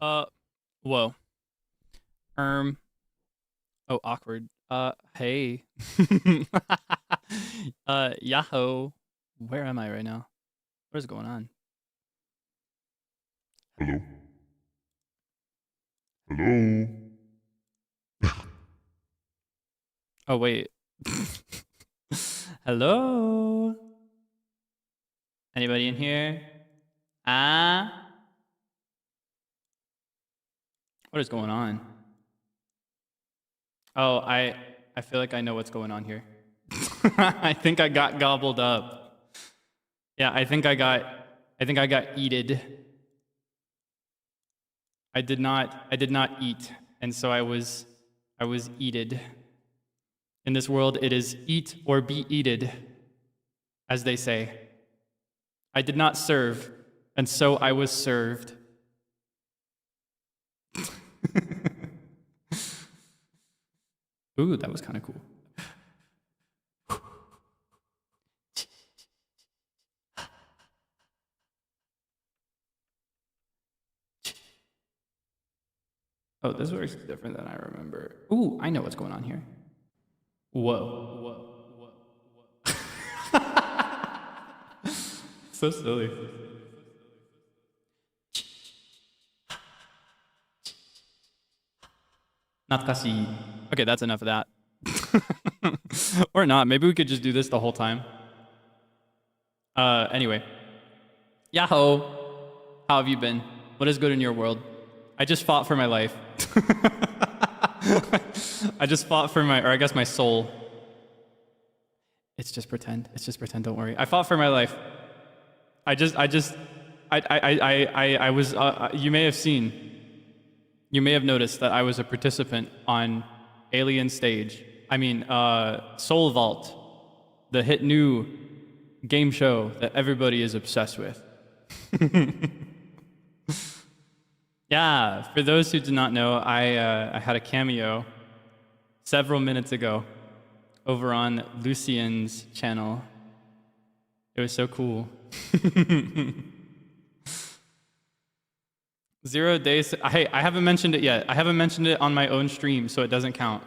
Uh, whoa. Um. Oh, awkward. Hey. Yahoo. Where am I right now? What is going on? Hello? Hello? Oh, wait. Hello? Anybody in here? Ah? What is going on? Oh, I feel like I know what's going on here. I think I got gobbled up. Yeah, I think I got eated. I did not eat, and so I was eated. In this world, it is eat or be eated, as they say. I did not serve, and so I was served. Ooh, that was kind of cool. Oh, this works different than I remember. Ooh, I know what's going on here. Whoa. So silly. Natkashi. Okay, that's enough of that. Or not. Maybe we could just do this the whole time. Anyway. Yahoo! How have you been? What is good in your world? I just fought for my life. I just fought for my, or I guess my soul. It's just pretend. It's just pretend. Don't worry. I fought for my life. I was. You may have seen. You may have noticed that I was a participant on Alien Stage. I mean, Soul Vault, the hit new game show that everybody is obsessed with. Yeah, for those who do not know, I had a cameo several minutes ago over on Lucian's channel. It was so cool. 0 days. Hey, I haven't mentioned it yet. I haven't mentioned it on my own stream, so it doesn't count.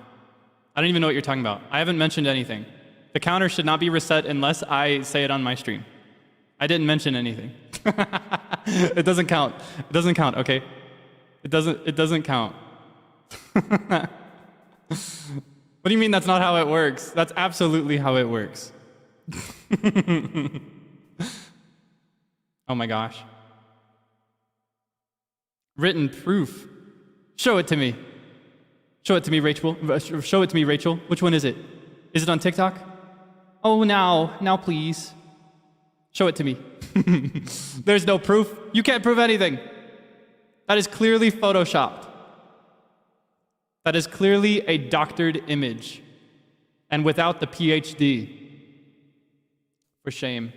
I don't even know what you're talking about. I haven't mentioned anything. The counter should not be reset unless I say it on my stream. I didn't mention anything. It doesn't count. It doesn't count, okay? It doesn't count. What do you mean that's not how it works? That's absolutely how it works. Oh my gosh. Written proof. Show it to me. Show it to me, Rachel. Show it to me, Rachel. Which one is it? Is it on TikTok? Oh, now please. Show it to me. There's no proof. You can't prove anything. That is clearly photoshopped. That is clearly a doctored image. And without the PhD. For shame.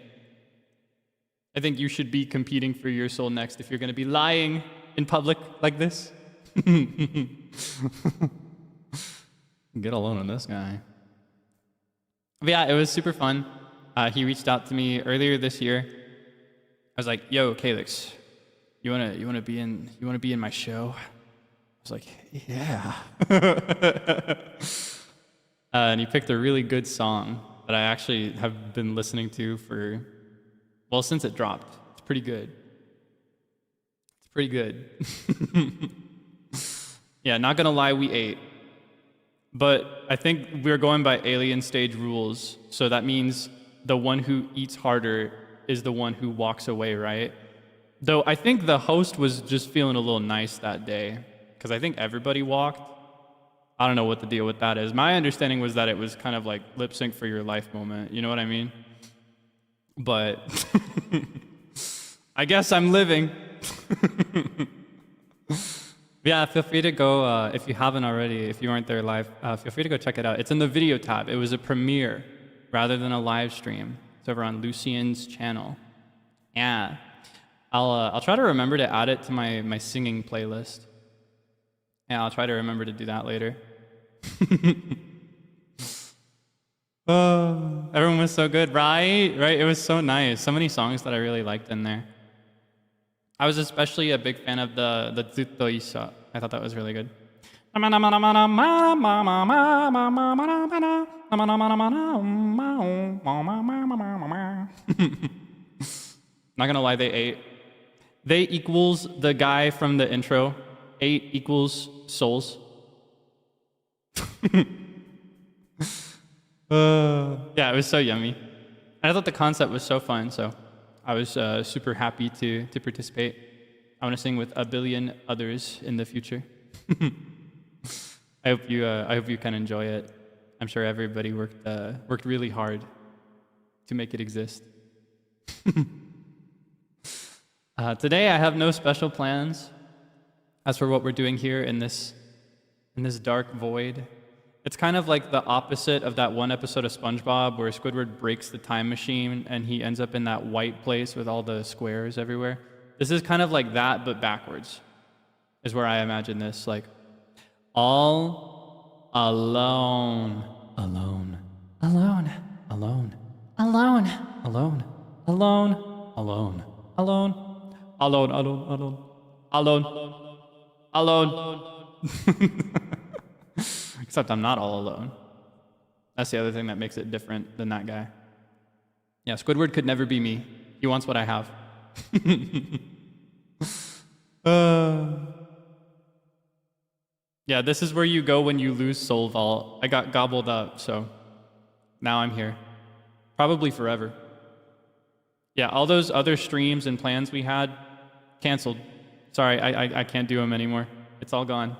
I think you should be competing for your soul next if you're going to be lying in public like this. Get alone on this guy. But yeah, it was super fun. He reached out to me earlier this year. I was like, "Yo, Kaelix, you wanna be in my show?" I was like, "Yeah." And he picked a really good song that I actually have been listening to for, well, since it dropped. It's pretty good. It's pretty good. Yeah, not gonna lie, we ate. But I think we're going by alien stage rules, so that means the one who eats harder is the one who walks away, right? Though I think the host was just feeling a little nice that day, because I think everybody walked. I don't know what the deal with that is. My understanding was that it was kind of like lip sync for your life moment, you know what I mean? But I guess I'm living. Yeah, feel free to go, if you haven't already, if you aren't there live, feel free to go check it out. It's in the video tab. It was a premiere rather than a live stream. It's over on Lucian's channel. Yeah. I'll try to remember to add it to my singing playlist. Yeah, I'll try to remember to do that later. Oh, everyone was so good, right? Right? It was so nice. So many songs that I really liked in there. I was especially a big fan of the Zuttoisha. I thought that was really good. Not gonna lie, they ate. They equals the guy from the intro. 8 equals souls. Yeah, it was so yummy. I thought the concept was so fun, so I was super happy to participate. I want to sing with a billion others in the future. I hope you can enjoy it. I'm sure everybody worked really hard to make it exist. Today I have no special plans as for what we're doing here in this dark void. It's kind of like the opposite of that one episode of SpongeBob where Squidward breaks the time machine and he ends up in that white place with all the squares everywhere. This is kind of like that, but backwards, is where I imagine this. Like, all alone, alone, alone, alone, alone, alone, alone, alone, alone, alone, alone, alone, alone, alone. Except I'm not all alone. That's the other thing that makes it different than that guy. Yeah, Squidward could never be me. He wants what I have. Yeah, this is where you go when you lose Soul Vault. I got gobbled up, so now I'm here. Probably forever. Yeah, all those other streams and plans we had, canceled. Sorry, I can't do them anymore. It's all gone.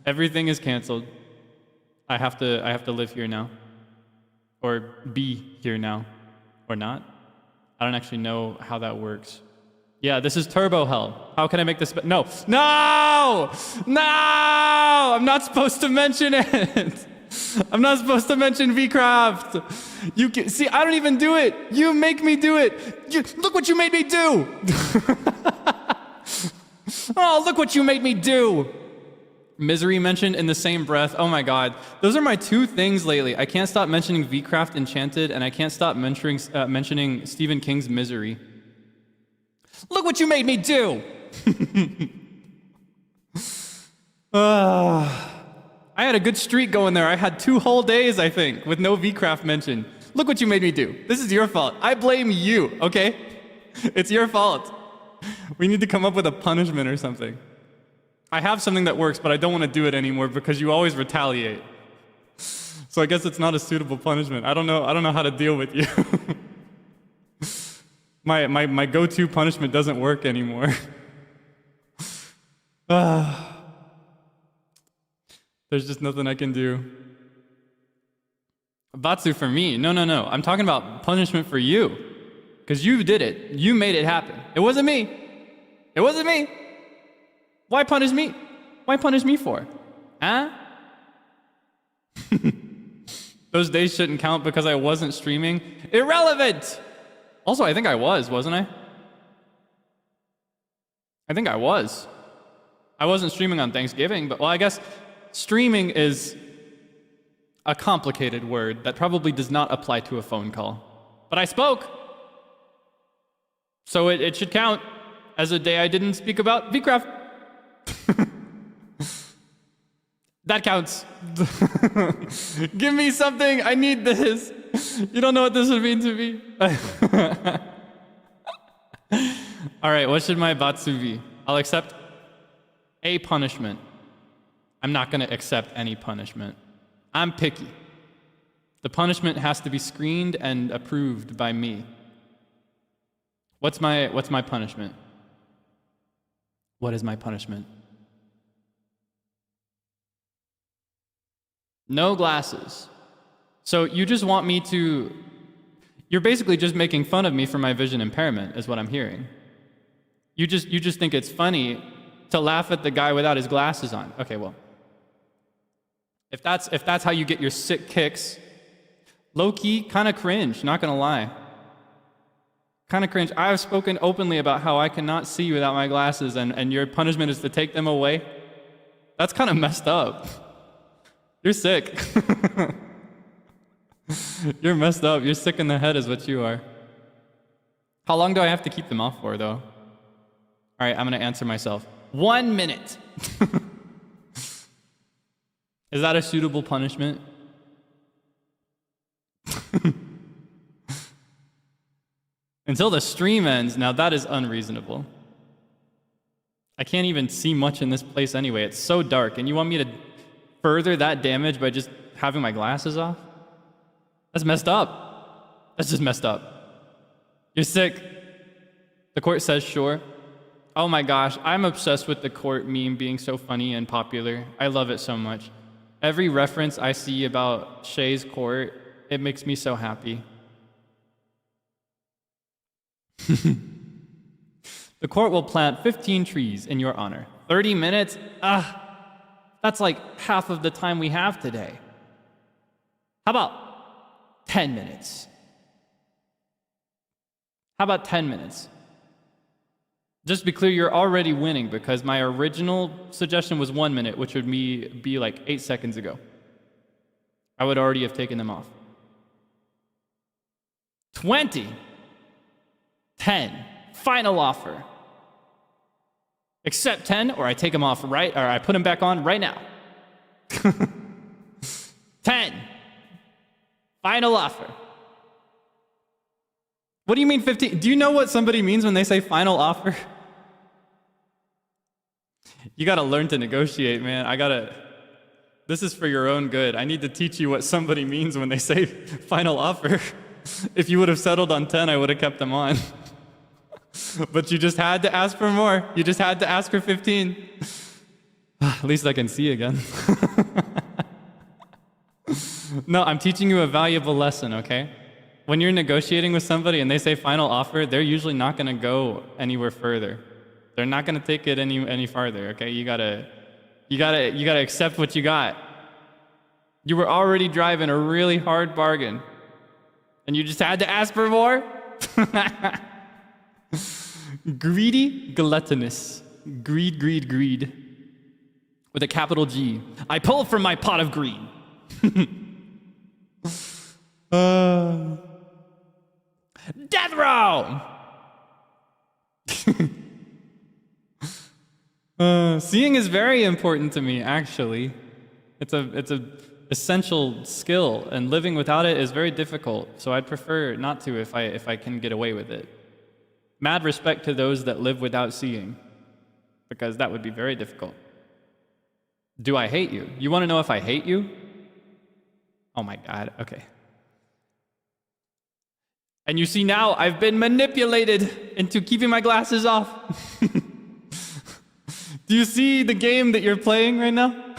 Everything is canceled. I have to live here now. Or be here now. Or not. I don't actually know how that works. Yeah, this is Turbo Hell. How can I make this? No! No! No! I'm not supposed to mention it! I'm not supposed to mention VCraft! You can, see, I don't even do it! You make me do it! Look what you made me do! Oh, look what you made me do! Misery mentioned in the same breath. Oh my god. Those are my two things lately. I can't stop mentioning VCraft Enchanted, and I can't stop mentioning Stephen King's Misery. Look what you made me do! I had a good streak going there. I had 2 whole days, I think, with no VCraft mention. Look what you made me do. This is your fault. I blame you, okay? It's your fault. We need to come up with a punishment or something. I have something that works, but I don't want to do it anymore because you always retaliate. So I guess it's not a suitable punishment. I don't know how to deal with you. My go-to punishment doesn't work anymore. There's just nothing I can do. Batsu for me. No. I'm talking about punishment for you. Because you did it. You made it happen. It wasn't me. It wasn't me. Why punish me? Why punish me for? Huh? Those days shouldn't count because I wasn't streaming. Irrelevant! Also, I think I was, wasn't I? I think I was. I wasn't streaming on Thanksgiving, but, well, I guess streaming is a complicated word that probably does not apply to a phone call. But I spoke! So it should count as a day I didn't speak about VCraft. That counts. Give me something. I need this. You don't know what this would mean to me. All right, what should my Batsu be? I'll accept a punishment. I'm not going to accept any punishment. I'm picky. The punishment has to be screened and approved by me. What's my punishment? What is my punishment? No glasses. So you just want me to... You're basically just making fun of me for my vision impairment, is what I'm hearing. You just think it's funny to laugh at the guy without his glasses on. Okay, well. If that's how you get your sick kicks, low-key, kind of cringe, not gonna lie. Kind of cringe. I have spoken openly about how I cannot see without my glasses, and your punishment is to take them away. That's kind of messed up. You're sick. You're messed up. You're sick in the head is what you are. How long do I have to keep them off for, though? All right, I'm gonna answer myself. 1 minute. Is that a suitable punishment? Until the stream ends. Now that is unreasonable. I can't even see much in this place anyway. It's so dark, and you want me to further that damage by just having my glasses off? That's messed up. That's just messed up. You're sick. The court says sure. Oh my gosh, I'm obsessed with the court meme being so funny and popular. I love it so much. Every reference I see about Shay's court, it makes me so happy. The court will plant 15 trees in your honor. 30 minutes? That's like half of the time we have today. How about 10 minutes? How about 10 minutes? Just to be clear, you're already winning because my original suggestion was 1 minute, which would be like 8 seconds ago. I would already have taken them off. 20. 10. Final offer. Accept 10, or I take them off or I put them back on right now. 10. Final offer. What do you mean 15? Do you know what somebody means when they say final offer? You gotta learn to negotiate, man. This is for your own good. I need to teach you what somebody means when they say final offer. If you would have settled on 10, I would have kept them on. But you just had to ask for more. You just had to ask for 15. At least I can see again. No, I'm teaching you a valuable lesson, okay? When you're negotiating with somebody and they say final offer, they're usually not gonna go anywhere further. They're not gonna take it any farther, okay? You gotta accept what you got. You were already driving a really hard bargain, and you just had to ask for more? Greedy, gluttonous. Greed. With a capital G. I pull from my pot of greed. Death row! Seeing is very important to me, actually. It's a essential skill, and living without it is very difficult, so I'd prefer not to if I can get away with it. Mad respect to those that live without seeing, because that would be very difficult. Do I hate you? You want to know if I hate you? Oh my God, okay. And you see now, I've been manipulated into keeping my glasses off. Do you see the game that you're playing right now?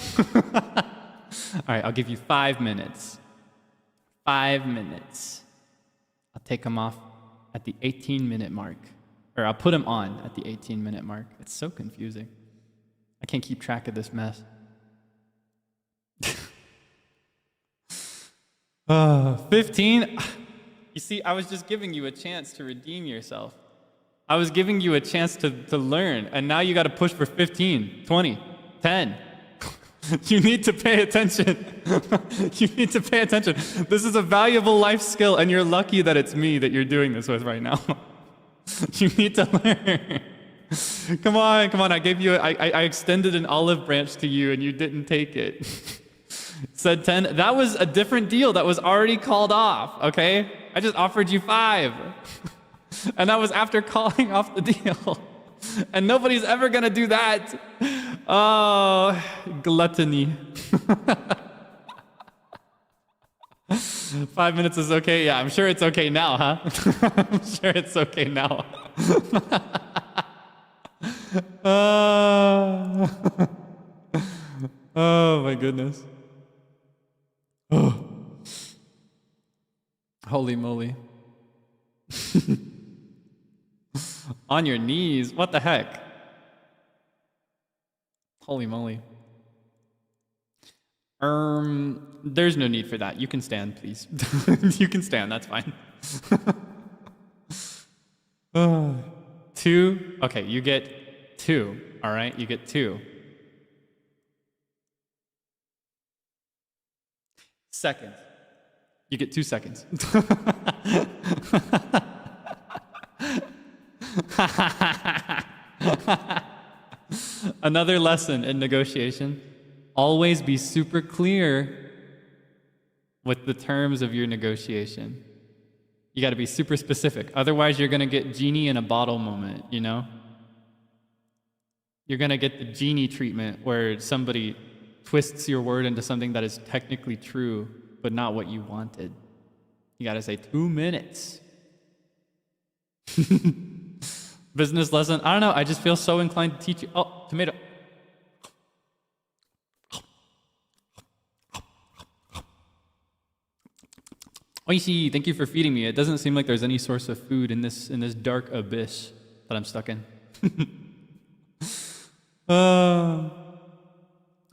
All right, I'll give you 5 minutes. 5 minutes. I'll take them off at the 18-minute mark. Or I'll put them on at the 18-minute mark. It's so confusing. I can't keep track of this mess. 15? You see, I was just giving you a chance to redeem yourself. I was giving you a chance to learn, and now you got to push for 15, 20, 10. You need to pay attention. You need to pay attention. This is a valuable life skill, and you're lucky that it's me that you're doing this with right now. You need to learn. Come on. I gave you, I extended an olive branch to you, and you didn't take it. Said 10. That was a different deal that was already called off, okay? I just offered you 5. And that was after calling off the deal. And nobody's ever gonna do that. Oh, gluttony. 5 minutes is okay? Yeah, I'm sure it's okay now, huh? I'm sure it's okay now. Oh my goodness. Oh. Holy moly. On your knees? What the heck? Holy moly. There's no need for that. You can stand, please. You can stand, that's fine. 2. Okay, you get 2. All right, you get 2. Seconds. You get 2 seconds. Another lesson in negotiation, always be super clear with the terms of your negotiation. You gotta be super specific. Otherwise, you're gonna get genie in a bottle moment, you know? You're gonna get the genie treatment where somebody twists your word into something that is technically true, but not what you wanted. You gotta say 2 minutes. Business lesson, I don't know, I just feel so inclined to teach you. Oh, tomato. Oishi, thank you for feeding me. It doesn't seem like there's any source of food in this dark abyss that I'm stuck in.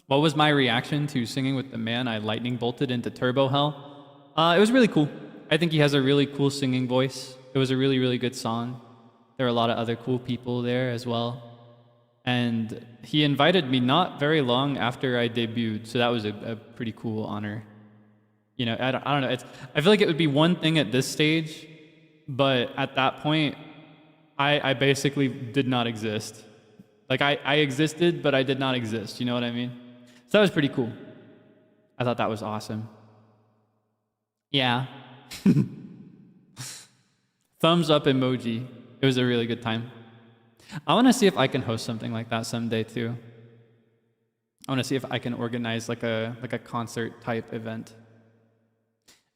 What was my reaction to singing with the man I lightning bolted into turbo hell? It was really cool. I think he has a really cool singing voice. It was a really, really good song. There were a lot of other cool people there as well. And he invited me not very long after I debuted, so that was a pretty cool honor. You know, I don't know. I feel like it would be one thing at this stage, but at that point, I basically did not exist. Like, I existed, but I did not exist. You know what I mean? So that was pretty cool. I thought that was awesome. Yeah. Thumbs up emoji. It was a really good time. I want to see if I can host something like that someday too. I want to see if I can organize like a concert type event.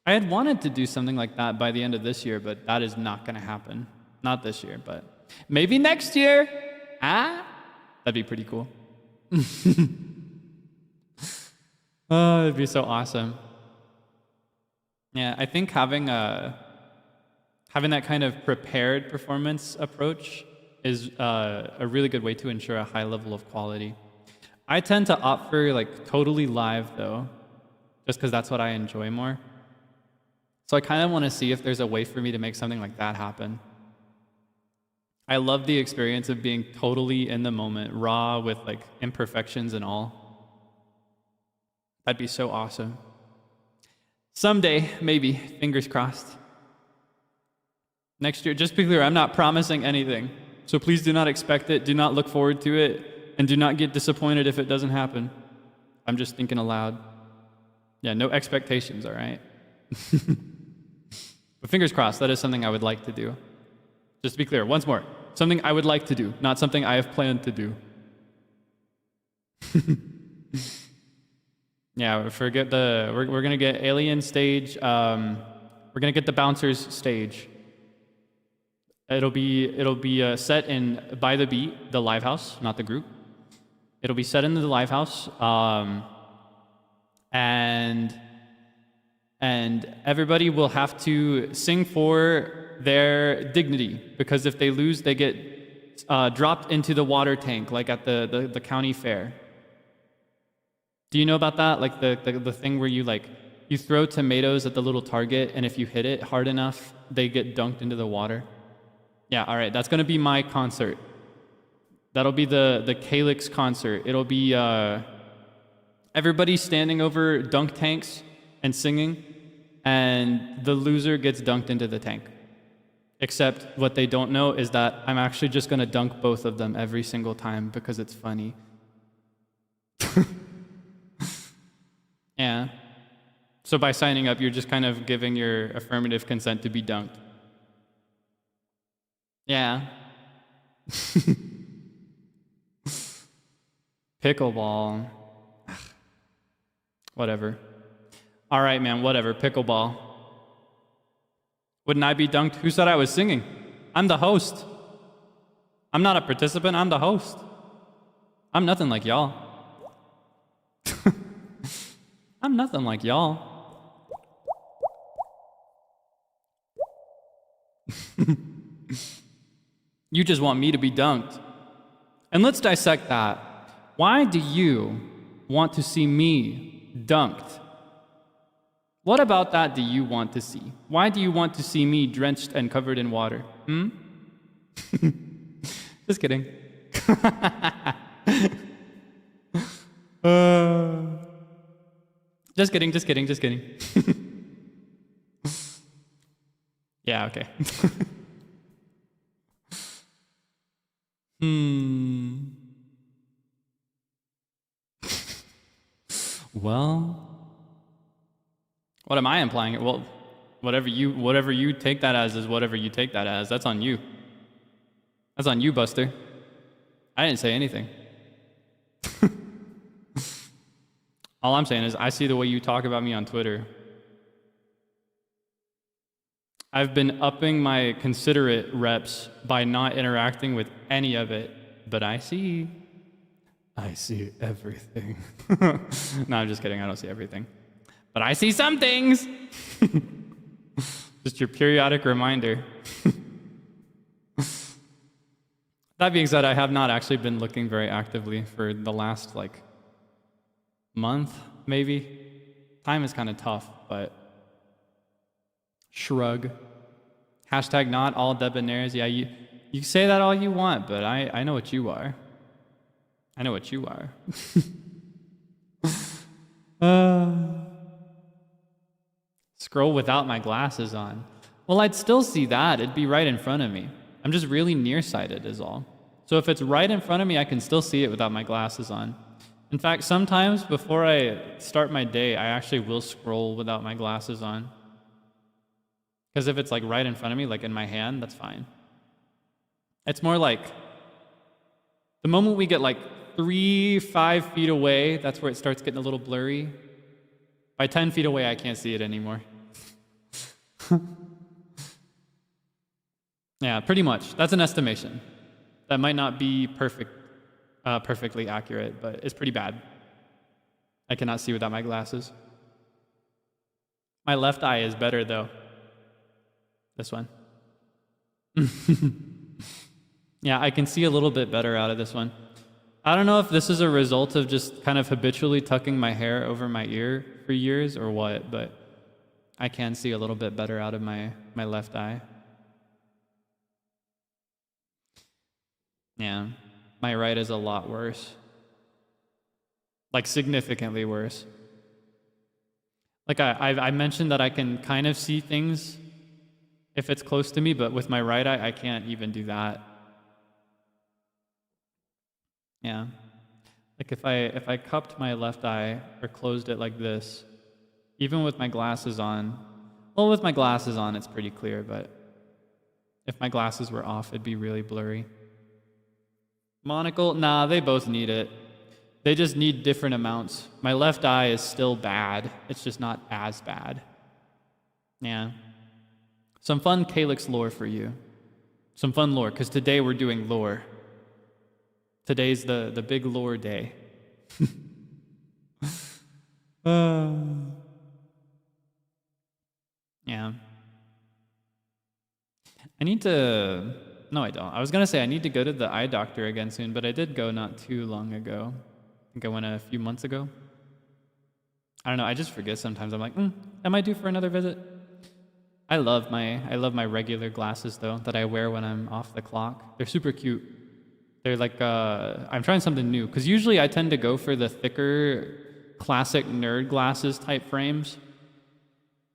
I had wanted to do something like that by the end of this year, but that is not going to happen. Not this year, but maybe next year. Ah, that'd be pretty cool. Oh, it'd be so awesome. Yeah, I think having that kind of prepared performance approach is a really good way to ensure a high level of quality. I tend to opt for like totally live though, just because that's what I enjoy more. So I kind of want to see if there's a way for me to make something like that happen. I love the experience of being totally in the moment, raw with like imperfections and all. That'd be so awesome. Someday, maybe, fingers crossed. Next year, just be clear, I'm not promising anything. So please do not expect it, do not look forward to it, and do not get disappointed if it doesn't happen. I'm just thinking aloud. Yeah, no expectations, all right? But fingers crossed, that is something I would like to do. Just to be clear, once more, something I would like to do, not something I have planned to do. Yeah, we're gonna get alien stage, we're gonna get the bouncers stage. It'll be set in By the Beat, the live house, not the group. It'll be set in the live house, and everybody will have to sing for their dignity, because if they lose, they get dropped into the water tank, like at the county fair. Do you know about that? Like the thing where you throw tomatoes at the little target, and if you hit it hard enough, they get dunked into the water. Yeah, all right, that's gonna be my concert. That'll be the Kaelix concert. It'll be everybody standing over dunk tanks and singing, and the loser gets dunked into the tank. Except what they don't know is that I'm actually just gonna dunk both of them every single time because it's funny. Yeah. So by signing up, you're just kind of giving your affirmative consent to be dunked. Yeah. Pickleball. Whatever. All right, man, whatever. Pickleball. Wouldn't I be dunked? Who said I was singing? I'm the host. I'm not a participant, I'm the host. I'm nothing like y'all. I'm nothing like y'all. You just want me to be dunked. And let's dissect that. Why do you want to see me dunked? What about that do you want to see? Why do you want to see me drenched and covered in water? Just kidding. Just kidding. Yeah, okay. Well, what am I implying? Well, whatever you take that as is whatever you take that as. That's on you. That's on you, Buster. I didn't say anything. All I'm saying is I see the way you talk about me on Twitter. I've been upping my considerate reps by not interacting with any of it, but I see everything. No, I'm just kidding. I don't see everything. But I see some things. Just your periodic reminder. That being said, I have not actually been looking very actively for the last, month, maybe. Time is kind of tough, but shrug. Hashtag not all debonairs. Yeah, you say that all you want, but I know what you are. I know what you are. Scroll without my glasses on. Well, I'd still see that. It'd be right in front of me. I'm just really nearsighted is all. So if it's right in front of me, I can still see it without my glasses on. In fact, sometimes before I start my day, I actually will scroll without my glasses on. Because if it's right in front of me, in my hand, that's fine. It's more like the moment we get 3-5 feet away, that's where it starts getting a little blurry. By 10 feet away, I can't see it anymore. Yeah, pretty much. That's an estimation. That might not be perfectly accurate, but it's pretty bad. I cannot see without my glasses. My left eye is better, though. This one. Yeah, I can see a little bit better out of this one. I don't know if this is a result of just kind of habitually tucking my hair over my ear for years or what, but I can see a little bit better out of my left eye. Yeah, my right is a lot worse. Significantly worse. I mentioned that I can kind of see things if it's close to me, but with my right eye, I can't even do that. Yeah. If I cupped my left eye or closed it like this, even with my glasses on, well, with my glasses on, it's pretty clear, but if my glasses were off, it'd be really blurry. Monocle? Nah, they both need it. They just need different amounts. My left eye is still bad. It's just not as bad. Yeah. Some fun Kaelix lore for you. Some fun lore, because today we're doing lore. Today's the big lore day. Yeah. I need to... No, I don't. I was going to say I need to go to the eye doctor again soon, but I did go not too long ago. I think I went a few months ago. I don't know. I just forget sometimes. I'm like, am I due for another visit? I love my regular glasses, though, that I wear when I'm off the clock. They're super cute. They're I'm trying something new, because usually I tend to go for the thicker, classic nerd glasses type frames.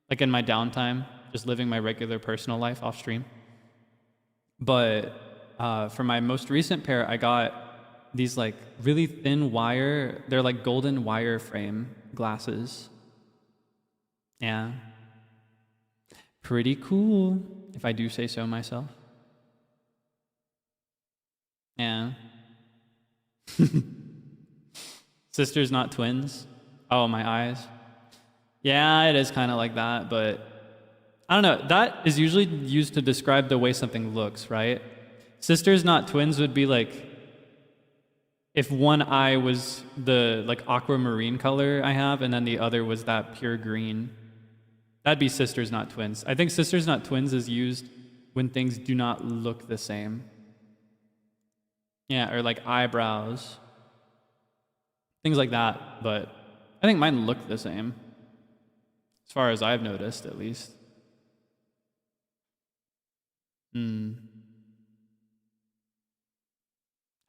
In my downtime, just living my regular personal life off stream. But for my most recent pair, I got these really thin wire, they're golden wire frame glasses. Yeah. Pretty cool, if I do say so myself. Yeah. Sisters, not twins. Oh, my eyes. Yeah, it is kind of like that, but I don't know. That is usually used to describe the way something looks, right? Sisters, not twins would be if one eye was the aquamarine color I have, and then the other was that pure green. That'd be sisters, not twins. I think sisters, not twins is used when things do not look the same. Yeah, or eyebrows. Things like that, but I think mine look the same. As far as I've noticed, at least.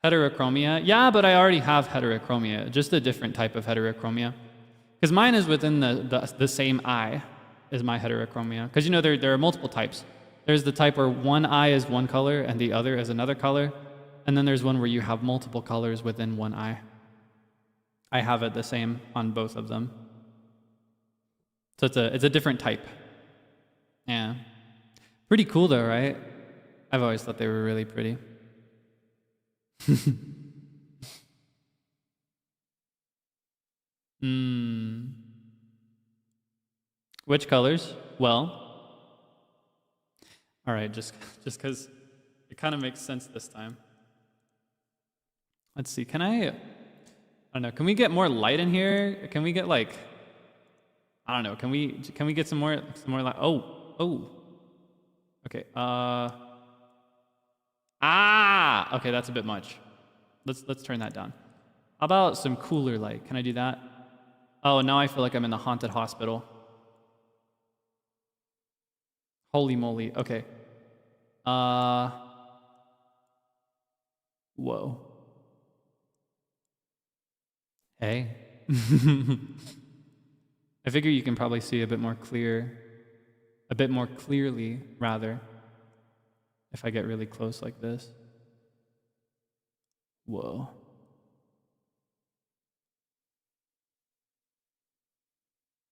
Heterochromia? Yeah, but I already have heterochromia, just a different type of heterochromia. Because mine is within the same eye as my heterochromia. Because there are multiple types. There's the type where one eye is one color and the other is another color. And then there's one where you have multiple colors within one eye. I have it the same on both of them. So it's a different type. Yeah. Pretty cool though, right? I've always thought they were really pretty. Which colors? Well, all right, just because it kind of makes sense this time. Let's see, I don't know, can we get more light in here? Can we get like, I don't know, can we get some more light? Oh. Okay, okay, that's a bit much. Let's turn that down. How about some cooler light? Can I do that? Oh, now I feel like I'm in the haunted hospital. Holy moly, okay. Whoa. Hey. I figure you can probably see a bit more clearly, rather, if I get really close like this. Whoa.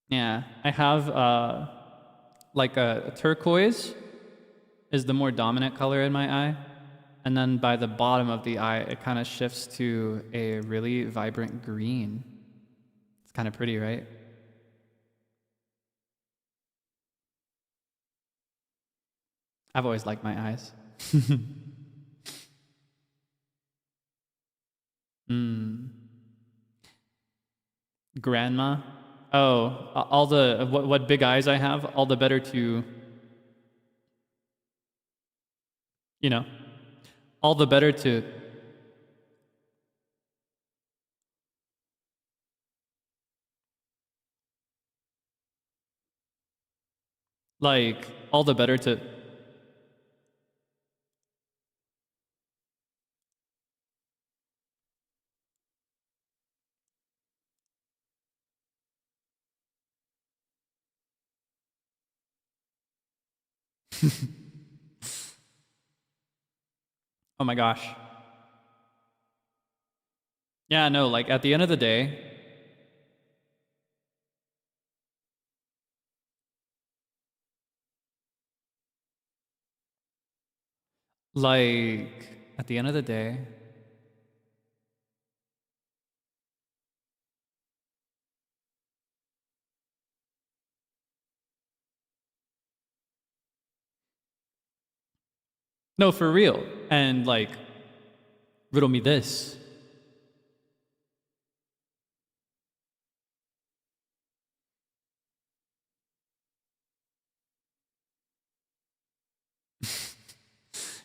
Yeah, I have like a turquoise is the more dominant color in my eye. And then by the bottom of the eye, it kind of shifts to a really vibrant green. It's kind of pretty, right? I've always liked my eyes. Grandma. Oh, all the what big eyes I have, all the better to, you know, all the better to. Like, all the better to. Oh my gosh. Yeah, no, like at the end of the day, like at the end of the day, no, for real. And like, riddle me this.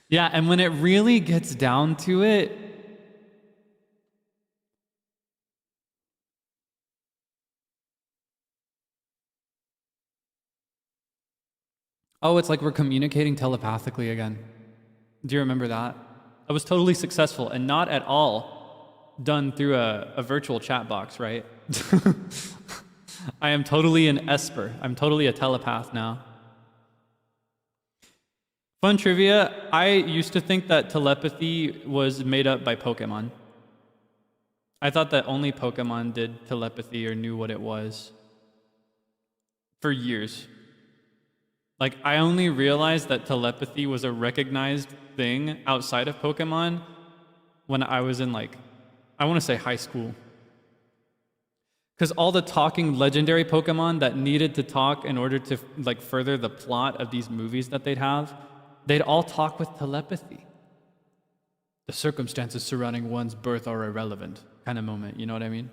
Yeah, and when it really gets down to it, oh, it's like we're communicating telepathically again. Do you remember that? I was totally successful and not at all done through a virtual chat box, right? I am totally an esper. I'm totally a telepath now. Fun trivia, I used to think that telepathy was made up by Pokemon. I thought that only Pokemon did telepathy or knew what it was. For years. Like, I only realized that telepathy was a recognized thing outside of Pokemon when I was in, like, I want to say high school. Because all the talking legendary Pokemon that needed to talk in order to, like, further the plot of these movies that they'd have, they'd all talk with telepathy. The circumstances surrounding one's birth are irrelevant kind of moment, you know what I mean?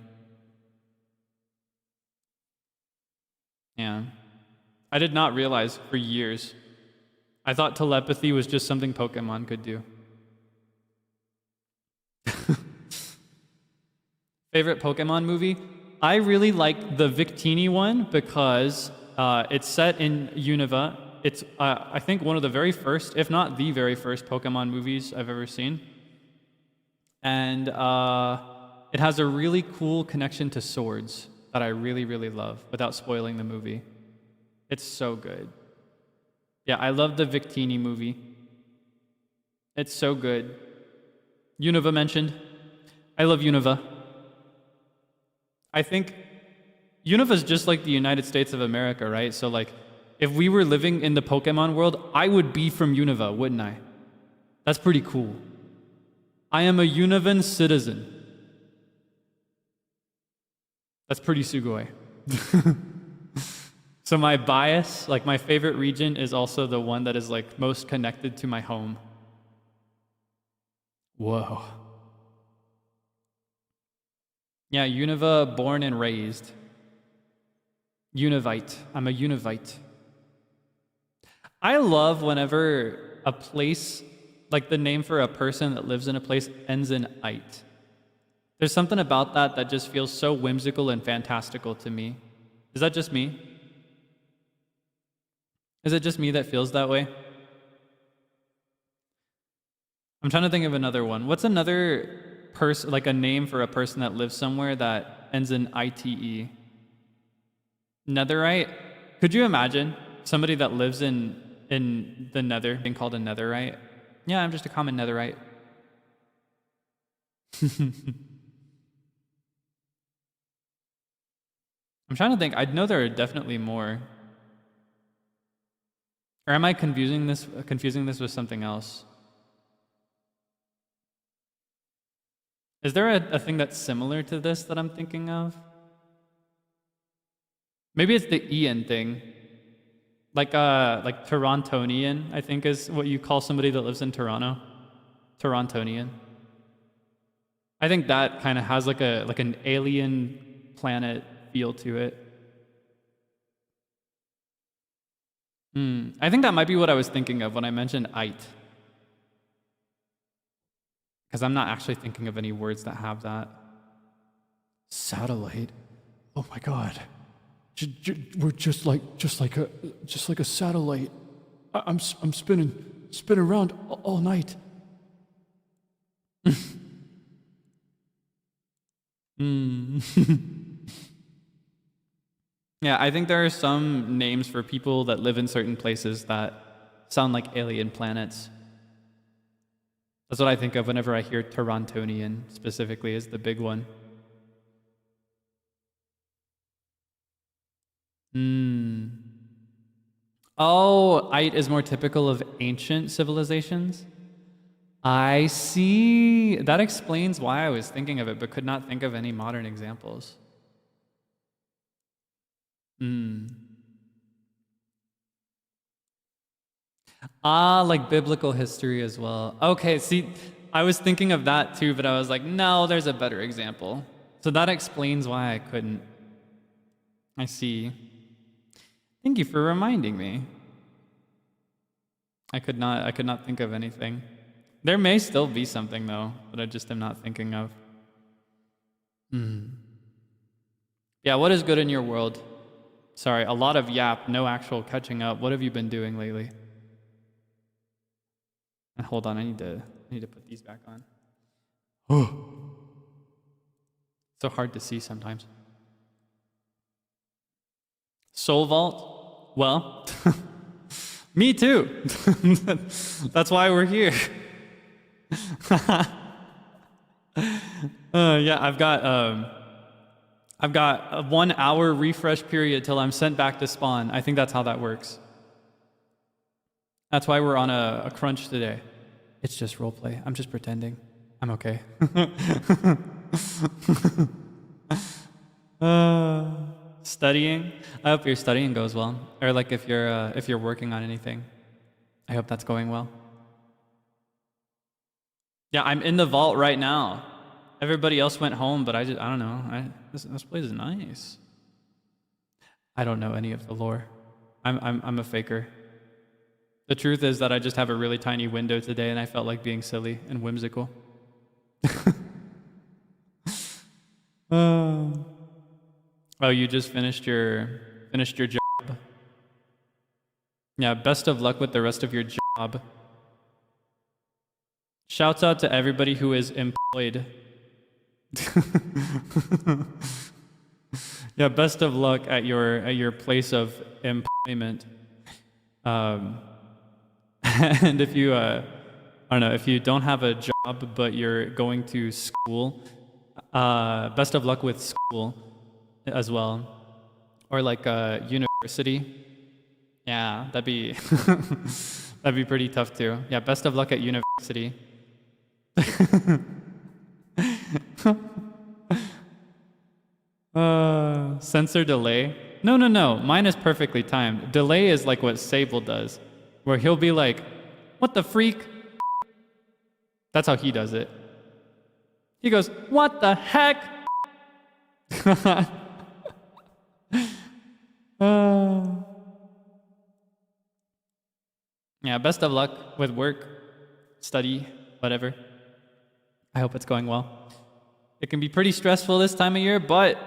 Yeah. I did not realize for years. I thought telepathy was just something Pokemon could do. Favorite Pokemon movie? I really like the Victini one because it's set in Unova. It's, I think, one of the very first, if not the very first Pokemon movies I've ever seen. And it has a really cool connection to swords that I really, really love without spoiling the movie. It's so good. Yeah, I love the Victini movie. It's so good. Unova mentioned. I love Unova. I think Unova is just like the United States of America, right? So like, if we were living in the Pokemon world, I would be from Unova, wouldn't I? That's pretty cool. I am a Unovan citizen. That's pretty sugoi. So my bias, like my favorite region is also the one that is like most connected to my home. Whoa. Yeah, Unova, born and raised. Univite. I'm a Univite. I love whenever a place, like the name for a person that lives in a place ends in "ite." There's something about that that just feels so whimsical and fantastical to me. Is that just me? Is it just me that feels that way? I'm trying to think of another one. What's another person, like a name for a person that lives somewhere that ends in ITE? Netherite? Could you imagine somebody that lives in the nether being called a netherite? Yeah, I'm just a common netherite. I'm trying to think. I know there are definitely more. Or am I confusing this with something else? Is there a thing that's similar to this that I'm thinking of? Maybe it's the Ian thing. Like Torontonian, I think is what you call somebody that lives in Toronto. Torontonian. I think that kind of has like an alien planet feel to it. I think that might be what I was thinking of when I mentioned "ite." Because I'm not actually thinking of any words that have that. Satellite. Oh my god. We're just like a satellite. I'm spinning around all night. Yeah, I think there are some names for people that live in certain places that sound like alien planets. That's what I think of whenever I hear Torontonian specifically is the big one. Oh, "ite" is more typical of ancient civilizations? I see. That explains why I was thinking of it, but could not think of any modern examples. Ah, like biblical history as well. Okay, see, I was thinking of that too, but I was like, no, there's a better example. So that explains why I couldn't. I see. Thank you for reminding me. I could not think of anything. There may still be something though, that I just am not thinking of. Yeah, what is good in your world? Sorry, a lot of yap, no actual catching up. What have you been doing lately? And hold on, I need to put these back on. So hard to see sometimes. Soul Vault? Well, me too. That's why we're here. Yeah, I've got a 1 hour refresh period till I'm sent back to spawn. I think that's how that works. That's why we're on a crunch today. It's just roleplay. I'm just pretending. I'm okay. Studying. I hope your studying goes well. Or like if you're working on anything. I hope that's going well. Yeah, I'm in the vault right now. Everybody else went home, but I don't know. This place is nice. I don't know any of the lore. I'm a faker. The truth is that I just have a really tiny window today, and I felt like being silly and whimsical. Oh, you just finished your job. Yeah, best of luck with the rest of your job. Shouts out to everybody who is employed. Yeah, best of luck at your place of employment. And if you I don't know, if you don't have a job but you're going to school, best of luck with school. as well. Or like university. Yeah, that'd be that'd be pretty tough too. Yeah, best of luck at university. Sensor delay. No, no, no. Mine is perfectly timed. Delay is like what Sable does, where he'll be like, "What the freak?" That's how he does it. He goes, "What the heck?" Yeah, best of luck with work, study, whatever. I hope it's going well. It can be pretty stressful this time of year, but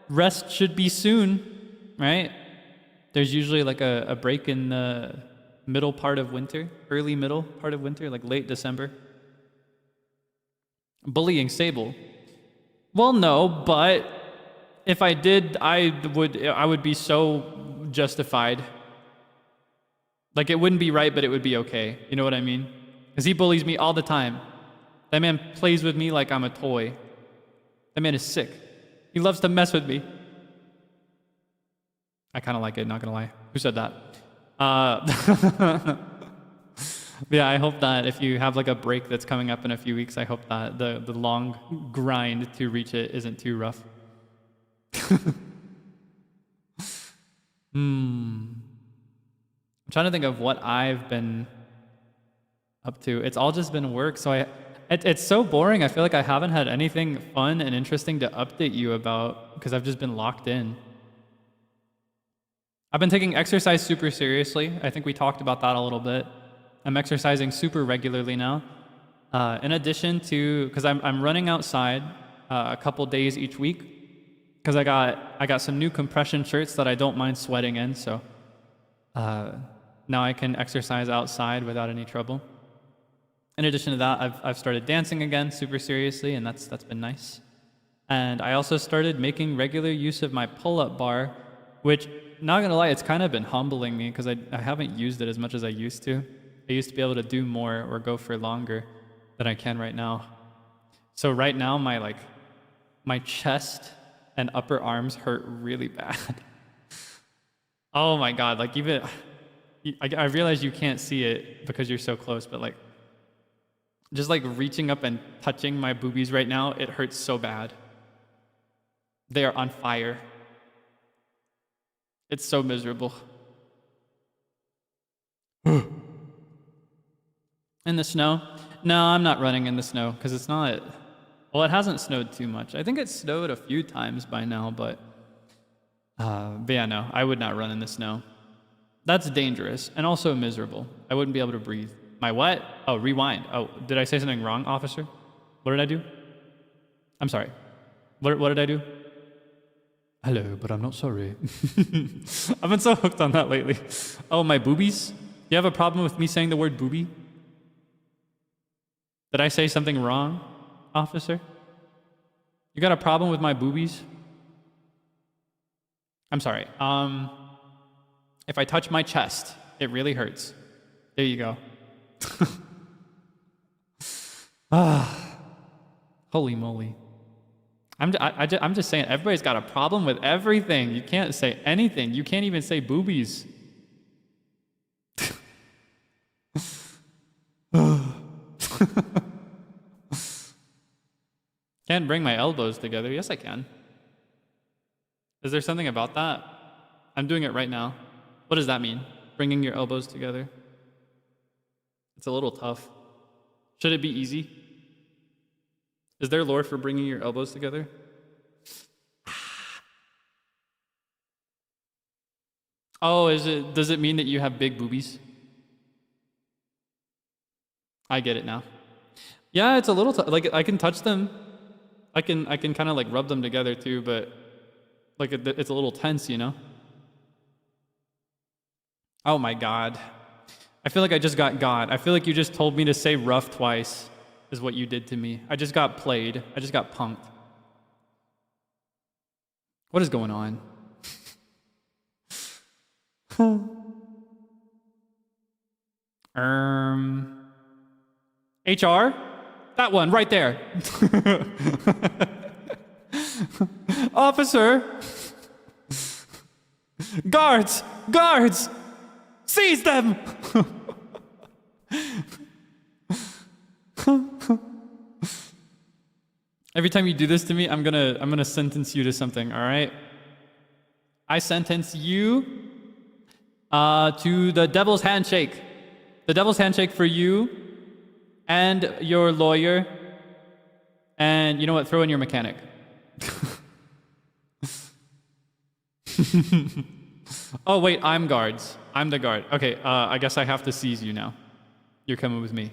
rest should be soon, right? There's usually like a break in the middle part of winter, early middle part of winter, like late December. Bullying Sable. Well, no, but if I did, I would be so justified. Like, it wouldn't be right, but it would be okay. You know what I mean? Because he bullies me all the time. That man plays with me like I'm a toy. That man is sick. He loves to mess with me. I kind of like it, not gonna lie. Who said that? Yeah, I hope that if you have like a break that's coming up in a few weeks, I hope that the long grind to reach it isn't too rough. I'm trying to think of what I've been up to. It's all just been work, so it's so boring. I feel like I haven't had anything fun and interesting to update you about because I've just been locked in. I've been taking exercise super seriously. I think we talked about that a little bit. I'm exercising super regularly now. In addition to, because I'm running outside a couple days each week, because I got some new compression shirts that I don't mind sweating in, so now I can exercise outside without any trouble. In addition to that, I've started dancing again super seriously, and that's been nice. And I also started making regular use of my pull-up bar, which, not gonna lie, it's kind of been humbling me because I haven't used it as much as I used to. I used to be able to do more or go for longer than I can right now. So right now, my chest and upper arms hurt really bad. Oh my God, like even, I realize you can't see it because you're so close, but like, just like reaching up and touching my boobies right now, it hurts so bad. They are on fire. It's so miserable. In the snow? No, I'm not running in the snow because it's not, well, it hasn't snowed too much. I think it's snowed a few times by now, but yeah, no, I would not run in the snow. That's dangerous and also miserable. I wouldn't be able to breathe. My what? Oh, rewind. Oh, did I say something wrong, officer? What did I do? I'm sorry. What did I do? Hello, but I'm not sorry. I've been so hooked on that lately. Oh, my boobies? You have a problem with me saying the word boobie? Did I say something wrong, officer? You got a problem with my boobies? I'm sorry. If I touch my chest, it really hurts. There you go. Holy moly. I'm just saying, everybody's got a problem with everything. You can't say anything. You can't even say boobies. Can't bring my elbows together. Yes, I can. Is there something about that? I'm doing it right now. What does that mean? Bringing your elbows together? It's a little tough. Should it be easy? Is there lore for bringing your elbows together? Oh, does it mean that you have big boobies? I get it now. Yeah, it's a little like I can touch them. I can kind of like rub them together too, but like it's a little tense, you know? Oh my God. I feel like I just got God. I feel like you just told me to say rough twice is what you did to me. I just got played. I just got punked. What is going on? HR? That one right there. Officer, Guards! Guards! Seize them! Every time you do this to me, I'm gonna sentence you to something, all right? I sentence you to the devil's handshake. The devil's handshake for you and your lawyer. And you know what? Throw in your mechanic. Oh, wait, I'm guards. I'm the guard. Okay, I guess I have to seize you now. You're coming with me.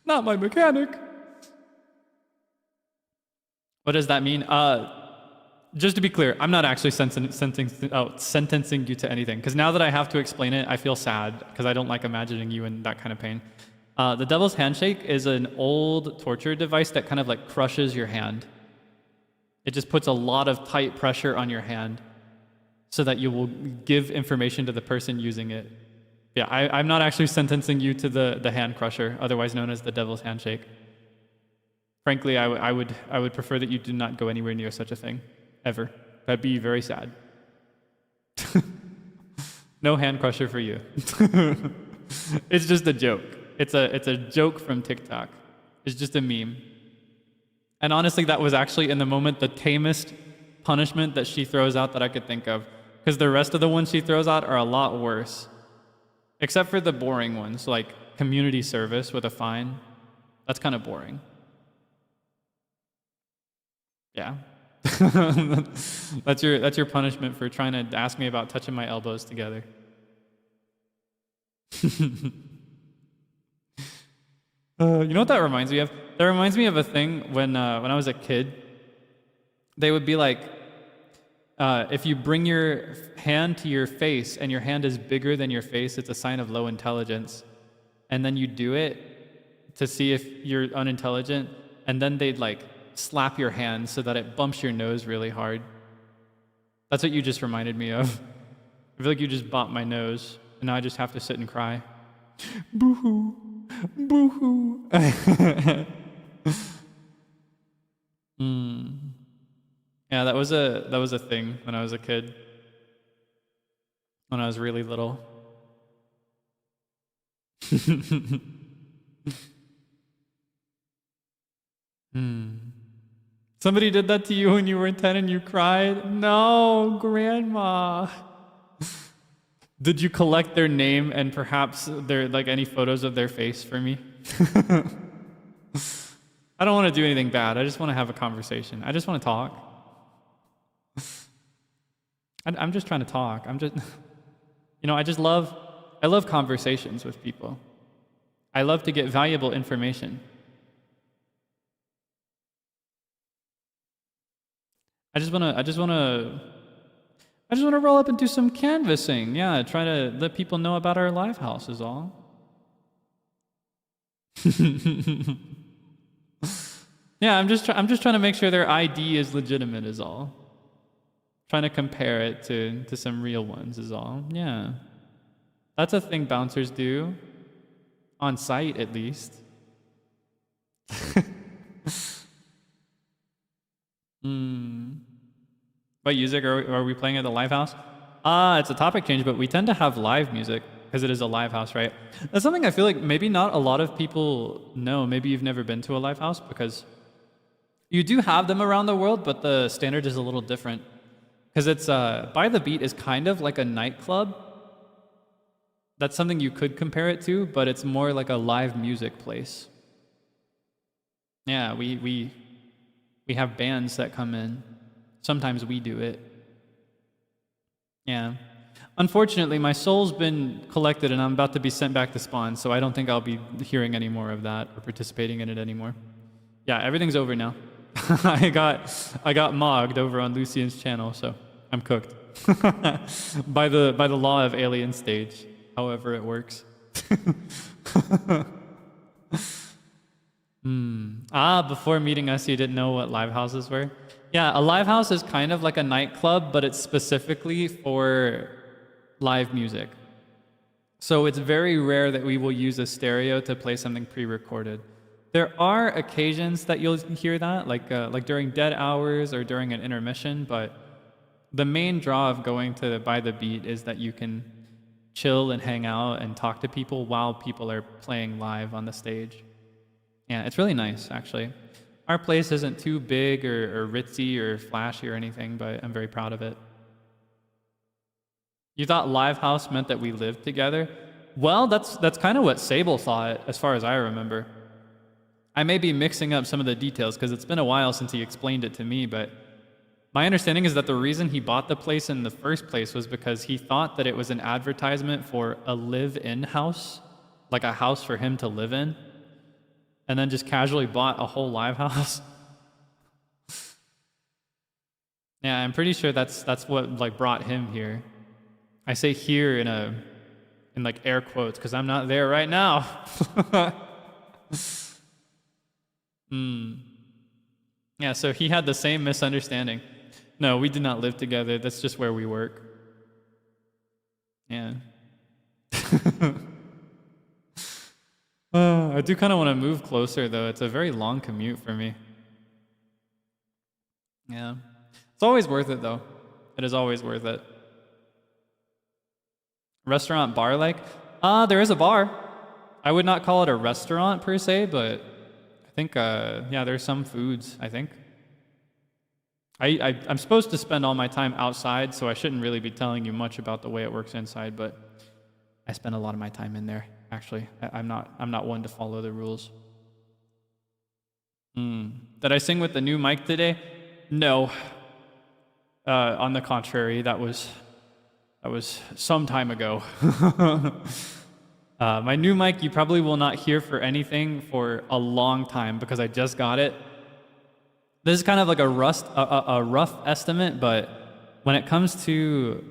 Not my mechanic. What does that mean? Just to be clear, I'm not actually sentencing you to anything, because now that I have to explain it, I feel sad, because I don't like imagining you in that kind of pain. The devil's handshake is an old torture device that kind of like crushes your hand. It just puts a lot of tight pressure on your hand so that you will give information to the person using it. Yeah, I'm not actually sentencing you to the hand crusher, otherwise known as the devil's handshake. Frankly, I would prefer that you do not go anywhere near such a thing, ever. That'd be very sad. No hand crusher for you. It's just a joke. It's a joke from TikTok. It's just a meme. And honestly, that was actually in the moment the tamest punishment that she throws out that I could think of, because the rest of the ones she throws out are a lot worse. Except for the boring ones, like community service with a fine. That's kind of boring. Yeah. That's your punishment for trying to ask me about touching my elbows together. You know what that reminds me of? That reminds me of a thing when I was a kid. They would be like, if you bring your hand to your face and your hand is bigger than your face, it's a sign of low intelligence. And then you do it to see if you're unintelligent, and then they'd like slap your hand so that it bumps your nose really hard. That's what you just reminded me of. I feel like you just bumped my nose, and now I just have to sit and cry. Boo-hoo. Boo-hoo. Yeah, that was a thing when I was a kid. When I was really little. Somebody did that to you when you were 10 and you cried? No, Grandma. Did you collect their name and perhaps any photos of their face for me? I don't want to do anything bad. I just want to have a conversation. I just want to talk. I'm just trying to talk. I love conversations with people. I love to get valuable information. I just want to roll up and do some canvassing. Yeah, try to let people know about our live house is all. Yeah, I'm just trying to make sure their ID is legitimate is all. Trying to compare it to some real ones is all. Yeah. That's a thing bouncers do. On site, at least. What music are we playing at the live house? It's a topic change, but we tend to have live music because it is a live house, right? That's something I feel like maybe not a lot of people know. Maybe you've never been to a live house, because you do have them around the world, but the standard is a little different. Because it's, By the Beat is kind of like a nightclub. That's something you could compare it to, but it's more like a live music place. Yeah, we have bands that come in. Sometimes we do it. Yeah. Unfortunately, my soul's been collected and I'm about to be sent back to spawn, so I don't think I'll be hearing any more of that or participating in it anymore. Yeah, everything's over now. I got mogged over on Lucian's channel, so I'm cooked. by the law of alien stage, however it works. Before meeting us, you didn't know what live houses were? Yeah, a live house is kind of like a nightclub, but it's specifically for live music. So it's very rare that we will use a stereo to play something pre-recorded. There are occasions that you'll hear that, like during dead hours or during an intermission, but the main draw of going to By the Beat is that you can chill and hang out and talk to people while people are playing live on the stage. Yeah, it's really nice, actually. Our place isn't too big or ritzy or flashy or anything, but I'm very proud of it. You thought Live House meant that we lived together? Well, that's kind of what Sable thought, as far as I remember. I may be mixing up some of the details because it's been a while since he explained it to me, but my understanding is that the reason he bought the place in the first place was because he thought that it was an advertisement for a live-in house, like a house for him to live in, and then just casually bought a whole live house. Yeah, I'm pretty sure that's what like brought him here. I say here in like air quotes because I'm not there right now. Yeah, so he had the same misunderstanding. No, we did not live together. That's just where we work. Yeah. I do kind of want to move closer, though. It's a very long commute for me. Yeah. It's always worth it, though. It is always worth it. Restaurant bar like? There is a bar. I would not call it a restaurant per se, but I think, yeah, there's some foods, I think. I'm supposed to spend all my time outside, so I shouldn't really be telling you much about the way it works inside, but I spend a lot of my time in there, actually. I'm not one to follow the rules. Did I sing with the new mic today? No. On the contrary, that was some time ago. My new mic you probably will not hear for anything for a long time because I just got it. This is kind of like a rough estimate, but when it comes to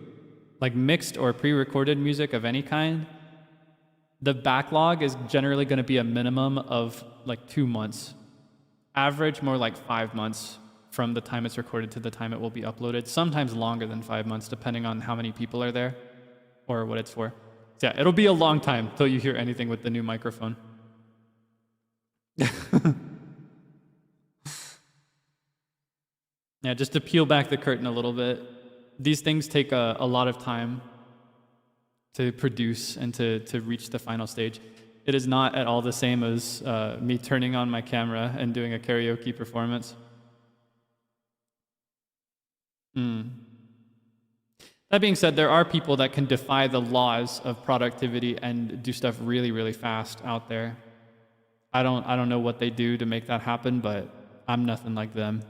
like mixed or pre-recorded music of any kind, the backlog is generally going to be a minimum of like 2 months. Average more like 5 months from the time it's recorded to the time it will be uploaded. Sometimes longer than 5 months, depending on how many people are there or what it's for. So yeah, it'll be a long time till you hear anything with the new microphone. Yeah, just to peel back the curtain a little bit, these things take a lot of time to produce and to reach the final stage. It is not at all the same as me turning on my camera and doing a karaoke performance. That being said, there are people that can defy the laws of productivity and do stuff really, really fast out there. I don't know what they do to make that happen, but I'm nothing like them.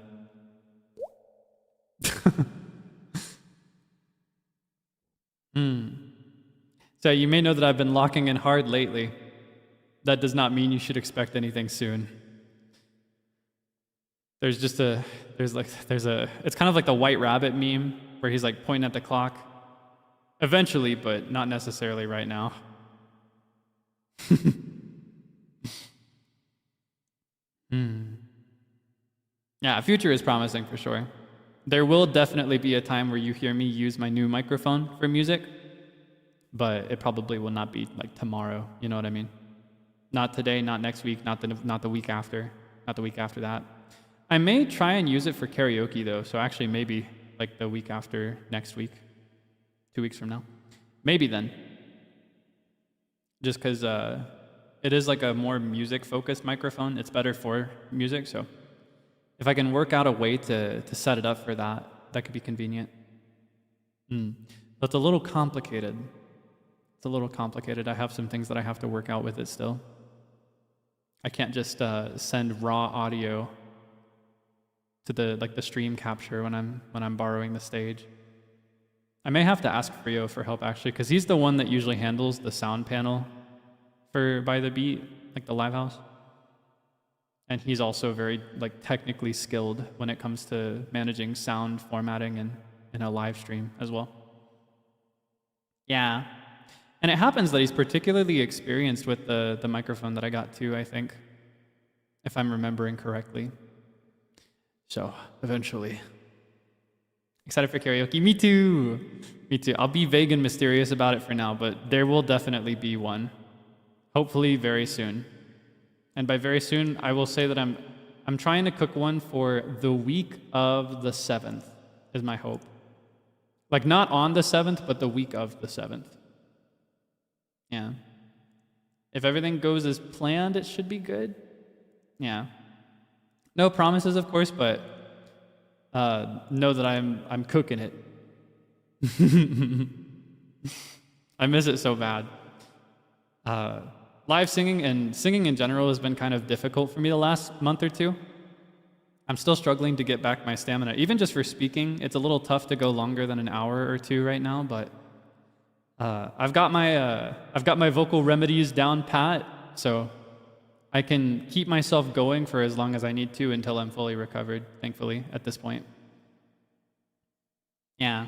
So you may know that I've been locking in hard lately. That does not mean you should expect anything soon. It's kind of like the white rabbit meme where he's like pointing at the clock. Eventually, but not necessarily right now. Yeah, future is promising for sure. There will definitely be a time where you hear me use my new microphone for music, but it probably will not be like tomorrow, you know what I mean? Not today, not next week, not the week after, not the week after that. I may try and use it for karaoke though, so actually maybe like the week after next week, 2 weeks from now. Maybe then. Just because it is like a more music-focused microphone. It's better for music, so if I can work out a way to set it up for that, that could be convenient. But it's a little complicated. It's a little complicated. I have some things that I have to work out with it still. I can't just send raw audio to the stream capture when I'm borrowing the stage. I may have to ask Frio for help actually, because he's the one that usually handles the sound panel for By the Beat, like the live house. And he's also very like technically skilled when it comes to managing sound formatting and in a live stream as well. Yeah. And it happens that he's particularly experienced with the microphone that I got too, I think, if I'm remembering correctly. So, eventually. Excited for karaoke? Me too! Me too. I'll be vague and mysterious about it for now, but there will definitely be one. Hopefully very soon. And by very soon, I will say that I'm trying to cook one for the week of the 7th, is my hope. Like not on the 7th, but the week of the 7th. Yeah. If everything goes as planned, it should be good. Yeah. No promises, of course, but know that I'm cooking it. I miss it so bad. Live singing and singing in general has been kind of difficult for me the last month or two. I'm still struggling to get back my stamina. Even just for speaking, it's a little tough to go longer than an hour or two right now, but I've got my vocal remedies down pat, so I can keep myself going for as long as I need to until I'm fully recovered, thankfully, at this point. Yeah.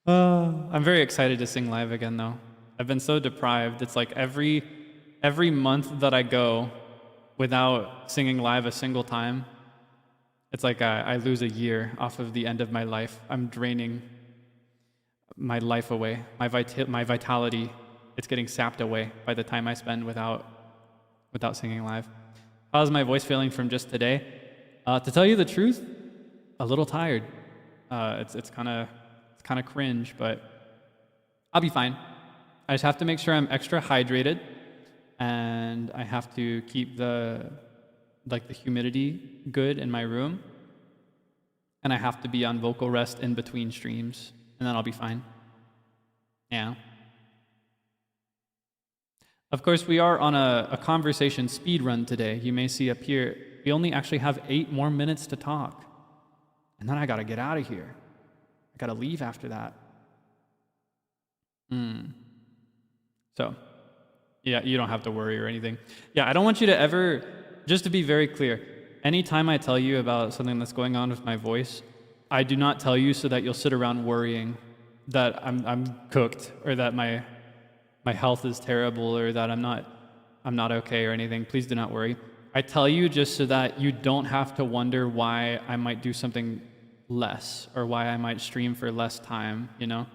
I'm very excited to sing live again, though. I've been so deprived. It's like every month that I go without singing live a single time, it's like I lose a year off of the end of my life. I'm draining my life away, my vitality. It's getting sapped away by the time I spend without singing live. How's my voice feeling from just today? To tell you the truth, a little tired. It's kind of cringe, but I'll be fine. I just have to make sure I'm extra hydrated, and I have to keep the humidity good in my room, and I have to be on vocal rest in between streams, and then I'll be fine. Yeah. Of course, we are on a conversation speed run today. You may see up here, we only actually have 8 more minutes to talk, and then I gotta get out of here. I gotta leave after that. So, yeah, you don't have to worry or anything. Yeah, I don't want you to ever, just to be very clear, anytime I tell you about something that's going on with my voice, I do not tell you so that you'll sit around worrying that I'm cooked, or that my health is terrible, or that I'm not okay or anything. Please do not worry. I tell you just so that you don't have to wonder why I might do something less, or why I might stream for less time, you know?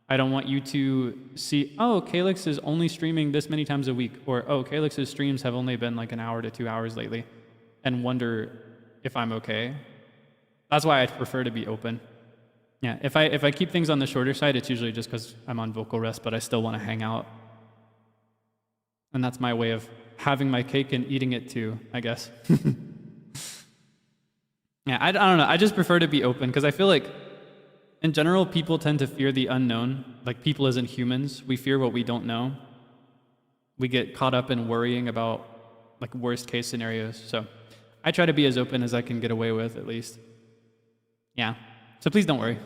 I don't want you to see, oh, Kaelix is only streaming this many times a week, or, oh, Kaelix's streams have only been like an hour to 2 hours lately, and wonder if I'm okay. That's why I prefer to be open. Yeah, if I keep things on the shorter side, it's usually just because I'm on vocal rest, but I still want to hang out. And that's my way of having my cake and eating it too, I guess. Yeah, I don't know. I just prefer to be open because I feel like, in general, people tend to fear the unknown. Like people as in humans, we fear what we don't know. We get caught up in worrying about like worst case scenarios. So I try to be as open as I can get away with, at least. Yeah. So please don't worry.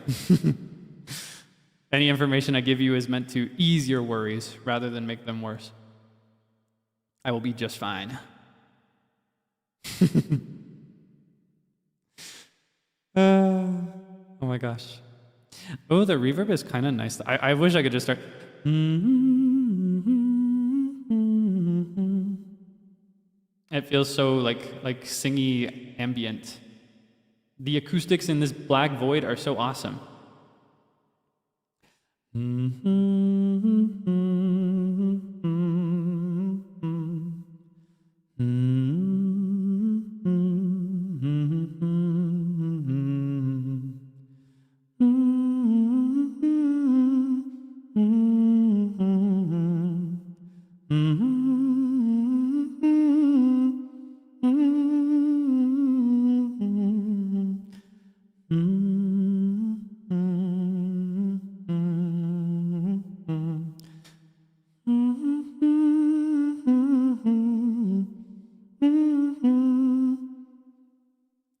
Any information I give you is meant to ease your worries rather than make them worse. I will be just fine. Oh my gosh. Oh, the reverb is kind of nice. I wish I could just start. It feels so like singy ambient. The acoustics in this black void are so awesome.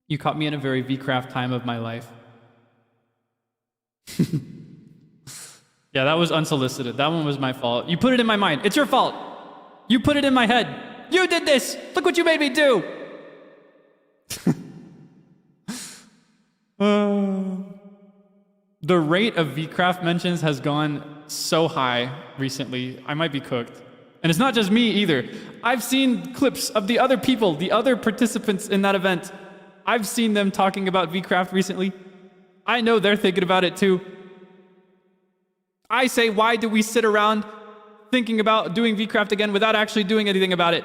You caught me in a very VCraft time of my life. Yeah, that was unsolicited. That one was my fault. You put it in my mind. It's your fault. You put it in my head. You did this. Look what you made me do. The rate of VCraft mentions has gone so high recently. I might be cooked. And it's not just me either. I've seen clips of the other people, the other participants in that event. I've seen them talking about VCraft recently. I know they're thinking about it too. I say, why do we sit around thinking about doing VCraft again without actually doing anything about it.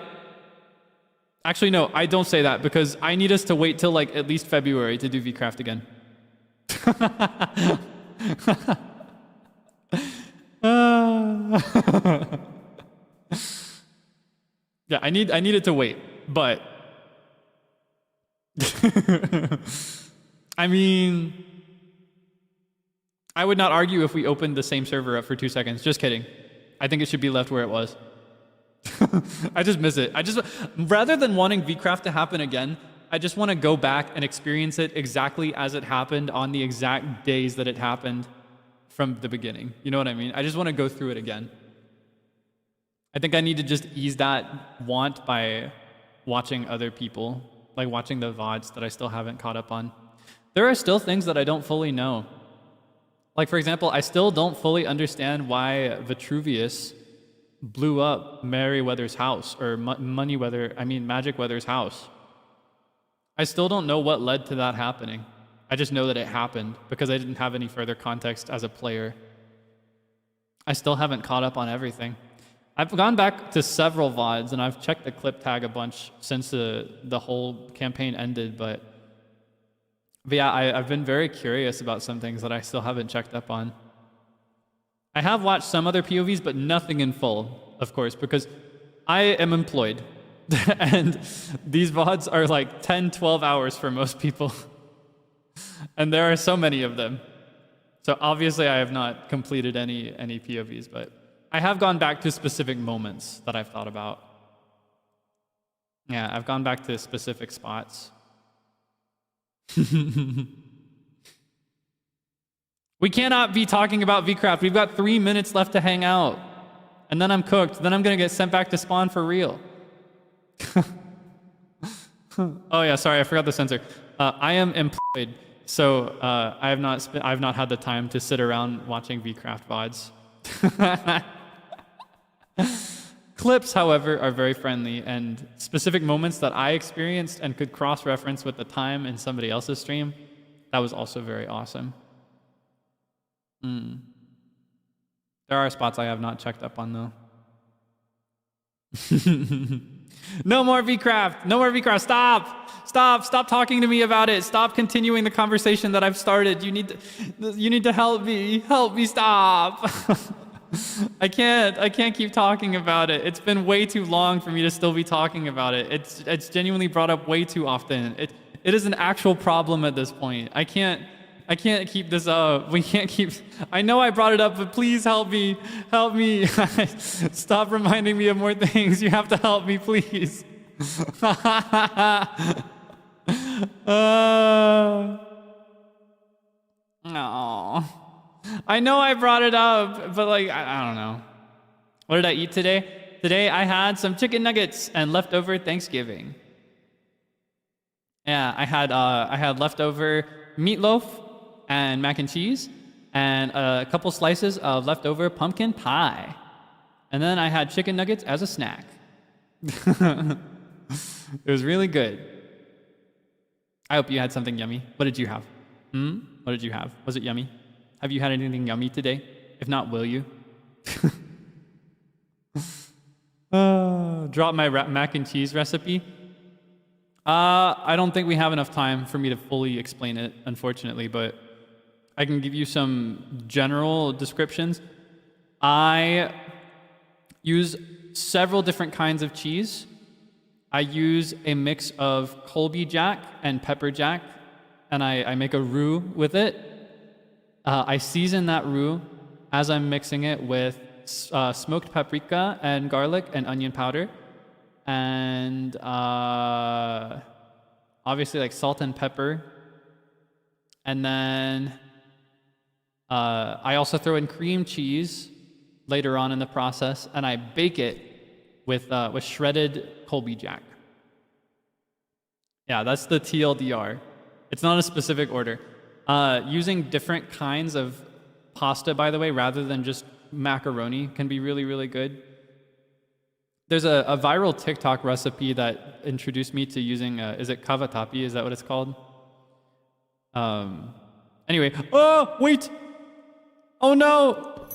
Actually, no, I don't say that because I need us to wait till like at least February to do VCraft again. Yeah, I need it to wait, but I mean, I would not argue if we opened the same server up for 2 seconds. Just kidding. I think it should be left where it was. I just miss it. Rather than wanting VCraft to happen again, I just want to go back and experience it exactly as it happened on the exact days that it happened from the beginning. You know what I mean? I just want to go through it again. I think I need to just ease that want by watching other people, like watching the VODs that I still haven't caught up on. There are still things that I don't fully know. Like, for example, I still don't fully understand why Vitruvius blew up Merryweather's house, or Magic Weather's house. I still don't know what led to that happening. I just know that it happened because I didn't have any further context as a player. I still haven't caught up on everything. I've gone back to several VODs and I've checked the clip tag a bunch since the whole campaign ended, but yeah, I've been very curious about some things that I still haven't checked up on. I have watched some other POVs, but nothing in full, of course, because I am employed. And these VODs are like 10, 12 hours for most people. And there are so many of them. So obviously I have not completed any POVs, but I have gone back to specific moments that I've thought about. Yeah, I've gone back to specific spots. We cannot be talking about VCraft. We've got 3 minutes left to hang out. And then I'm cooked. Then I'm going to get sent back to spawn for real. Oh yeah, sorry, I forgot the censor. I am employed, so I've not had the time to sit around watching VCraft VODs. Clips, however, are very friendly, and specific moments that I experienced and could cross-reference with the time in somebody else's stream, that was also very awesome. There are spots I have not checked up on, though. No more VCraft! No more VCraft! Stop talking to me about it! Stop continuing the conversation that I've started. You need to help me. Help me, stop! I can't keep talking about it. It's been way too long for me to still be talking about it. It's genuinely brought up way too often. It is an actual problem at this point. I can't keep this up. We can't keep... I know I brought it up, but please help me. Help me. Stop reminding me of more things. You have to help me, please. No. I know I brought it up, but like, I don't know. What did I eat today? Today I had some chicken nuggets and leftover Thanksgiving. Yeah, I had leftover meatloaf and mac and cheese and a couple slices of leftover pumpkin pie. And then I had chicken nuggets as a snack. It was really good. I hope you had something yummy. What did you have? What did you have? Was it yummy? Have you had anything yummy today? If not, will you? Drop my mac and cheese recipe. I don't think we have enough time for me to fully explain it, unfortunately, but I can give you some general descriptions. I use several different kinds of cheese. I use a mix of Colby Jack and pepper jack, and I make a roux with it. I season that roux as I'm mixing it with smoked paprika and garlic and onion powder. And obviously like salt and pepper. And then I also throw in cream cheese later on in the process, and I bake it with shredded Colby Jack. Yeah, that's the TLDR. It's not a specific order. Using different kinds of pasta, by the way, rather than just macaroni can be really, really good. There's a viral TikTok recipe that introduced me to using, is it cavatappi? Is that what it's called? Anyway, oh, wait! Oh no!